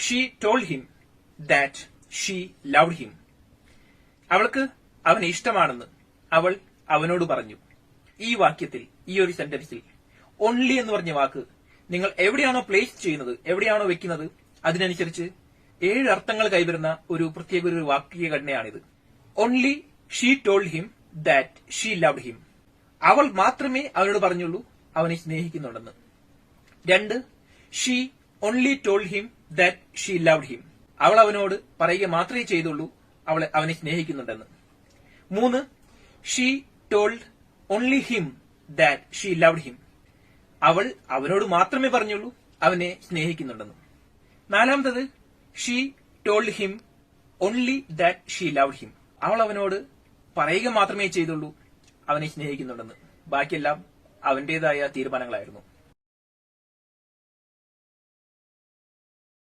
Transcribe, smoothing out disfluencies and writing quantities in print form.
She told him that she loved him. അവൾക്ക് അവനെ ഇഷ്ടമാണെന്ന് അവൾ അവനോട് പറഞ്ഞു. ഈ വാക്യത്തിൽ, ഈ ഒരു സെന്റൻസിൽ ഓൺലി എന്ന് പറഞ്ഞ വാക്ക് നിങ്ങൾ എവിടെയാണോ പ്ലേസ് ചെയ്യുന്നത്, എവിടെയാണോ വെക്കുന്നത്, അതിനനുസരിച്ച് 7 അർത്ഥങ്ങൾ കൈവരുന്ന ഒരു പ്രത്യേക ഒരു വാക്യഘടനയാണിത്. Only she told him that she loved him. അവൾ മാത്രമേ അവനോട് പറഞ്ഞുള്ളൂ അവനെ സ്നേഹിക്കുന്നുണ്ടെന്ന്. 2, she only told him that she loved him. അവൾ അവനോട് പറയുക മാത്രമേ ചെയ്തുള്ളൂ അവനെ സ്നേഹിക്കുന്നുണ്ടെന്ന്. 3, she told only him that she loved him. അവൾ അവനോട് മാത്രമേ പറഞ്ഞുള്ളൂ അവനെ സ്നേഹിക്കുന്നുണ്ടെന്ന്. 4, she told him only that she loved him. അവൾ അവനോട് പറയുക മാത്രമേ ചെയ്തുള്ളൂ അവനെ സ്നേഹിക്കുന്നുണ്ടെന്ന്. ബാക്കിയെല്ലാം അവന്റേതായ തീരുമാനങ്ങളായിരുന്നു.